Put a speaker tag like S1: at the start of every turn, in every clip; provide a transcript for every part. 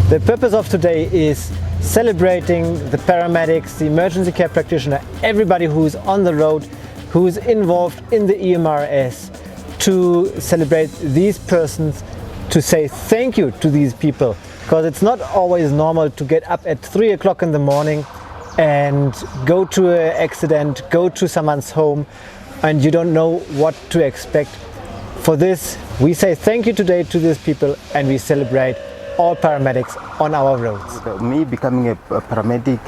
S1: The purpose of today is celebrating the paramedics, the emergency care practitioner, everybody who is on the road, who is involved in the EMRS, to celebrate these persons, to say thank you to these people, because it's not always normal to get up at 3 o'clock in the morning and go to an accident, go to someone's home, and you don't know what to expect. For this, we say thank you today to these people, and we celebrate all paramedics on our roads.
S2: Me becoming a paramedic,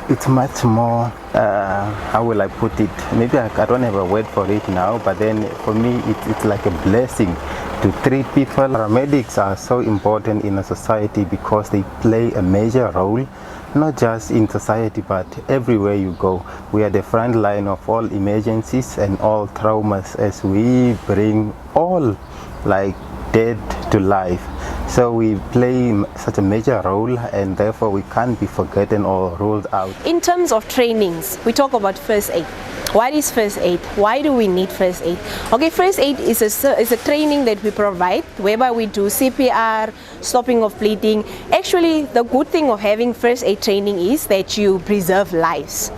S2: it's much more, how will I put it, maybe I don't have a word for it now, but then for me it's like a blessing to treat people. Paramedics are so important in a society because they play a major role, not just in society but everywhere you go. We are the front line of all emergencies and all traumas, as we bring all like dead to life. So we play such a major role, and therefore we can't be forgotten or ruled out.
S3: In terms of trainings, we talk about first aid. What is first aid? Why do we need first aid? Okay, first aid is a training that we provide whereby we do CPR, stopping of bleeding. Actually, the good thing of having first aid training is that you preserve lives.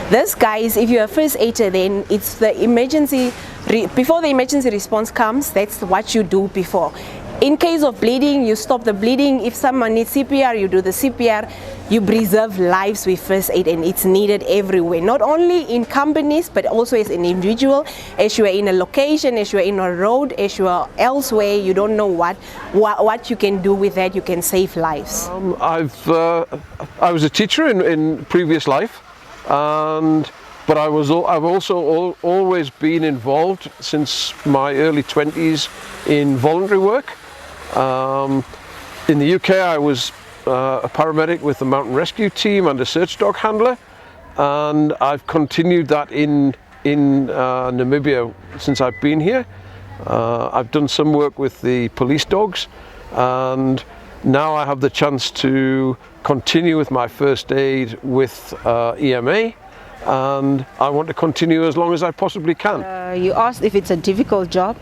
S3: This, guys, if you're a first aider, then it's the emergency, before the emergency response comes, that's what you do before. In case of bleeding, you stop the bleeding. If someone needs CPR, you do the CPR. You preserve lives with first aid, and it's needed everywhere, not only in companies but also as an individual. As you are in a location, as you are in a road, as you are elsewhere, you don't know what you can do with that. You can save lives.
S4: I was a teacher in previous life, but I've also always been involved since my early 20s in voluntary work. In the UK, I was a paramedic with the mountain rescue team and a search dog handler, and I've continued that in Namibia since I've been here. I've done some work with the police dogs, and now I have the chance to continue with my first aid with EMA, and I want to continue as long as I possibly can.
S5: You asked if it's a difficult job.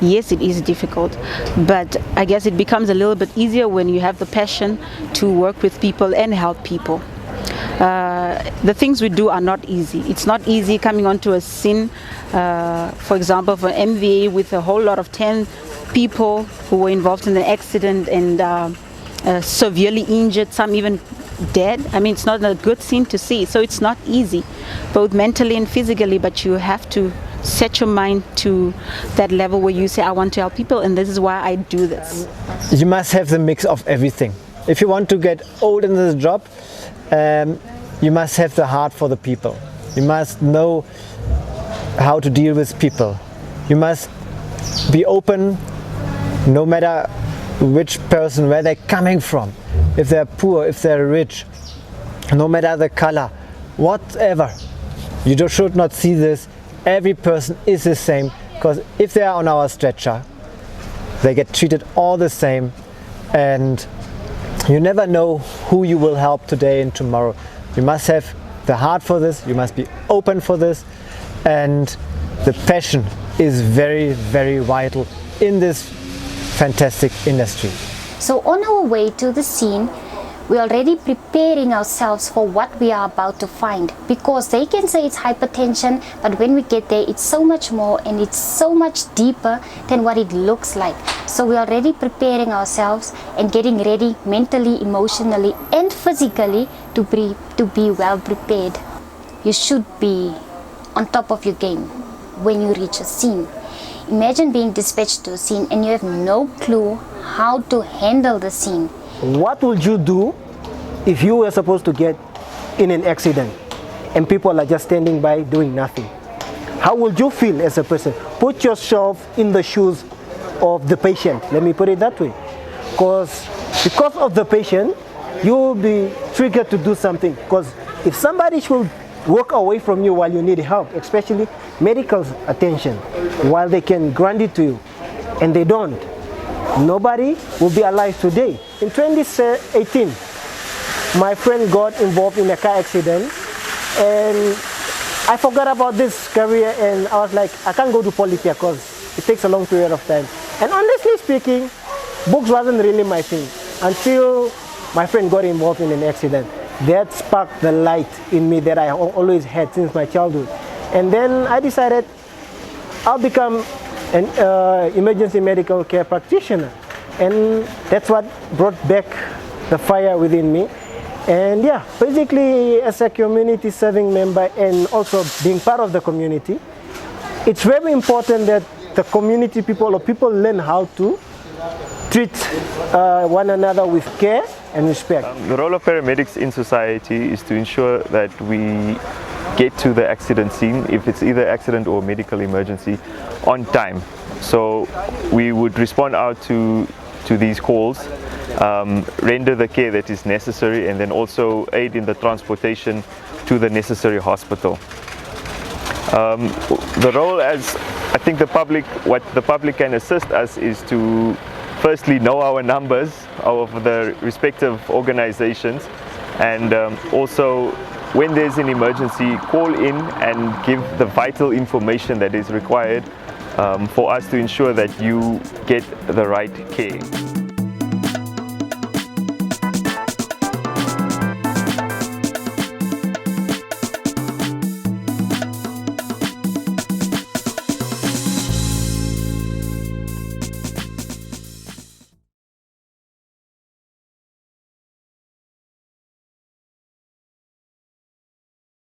S5: Yes, it is difficult, but I guess it becomes a little bit easier when you have the passion to work with people and help people. The things we do are not easy. It's not easy coming onto a scene, for example, for MVA with a whole lot of 10 people who were involved in the accident and severely injured, some even dead. I mean, it's not a good scene to see, so it's not easy, both mentally and physically, but you have to set your mind to that level where you say, I want to help people, and this is why I do this.
S1: You must have the mix of everything. If you want to get old in this job, you must have the heart for the people. You must know how to deal with people. You must be open no matter which person, where they're coming from, if they're poor, if they're rich, no matter the color, whatever. You just should not see this. Every person is the same, because if they are on our stretcher, they get treated all the same, and you never know who you will help today and tomorrow. You must have the heart for this, you must be open for this, and the passion is very, very vital in this fantastic industry.
S6: So on our way to the scene, we're already preparing ourselves for what we are about to find, because they can say it's hypertension, but when we get there it's so much more and it's so much deeper than what it looks like. So we're already preparing ourselves and getting ready mentally, emotionally and physically to be well prepared. You should be on top of your game when you reach a scene. Imagine being dispatched to a scene and you have no clue how to handle the scene.
S7: What would you do if you were supposed to get in an accident and people are just standing by doing nothing? How would you feel as a person? Put yourself in the shoes of the patient. Let me put it that way. Because of the patient, you will be triggered to do something. Because if somebody should walk away from you while you need help, especially medical attention, while they can grant it to you, and they don't, nobody will be alive today. In 2018, my friend got involved in a car accident, and I forgot about this career, and I was like, I can't go to Politia because it takes a long period of time. And honestly speaking, books wasn't really my thing until my friend got involved in an accident. That sparked the light in me that I always had since my childhood. And then I decided I'll become an emergency medical care practitioner. And that's what brought back the fire within me. And yeah, basically as a community serving member and also being part of the community, it's very important that the community people or people learn how to treat one another with care and respect.
S8: The role of paramedics in society is to ensure that we get to the accident scene, if it's either accident or medical emergency, on time. So we would respond out to these calls, render the care that is necessary, and then also aid in the transportation to the necessary hospital. The role, as I think what the public can assist us is to firstly know our numbers of the respective organizations, and also when there's an emergency, call in and give the vital information that is required for us to ensure that you get the right care.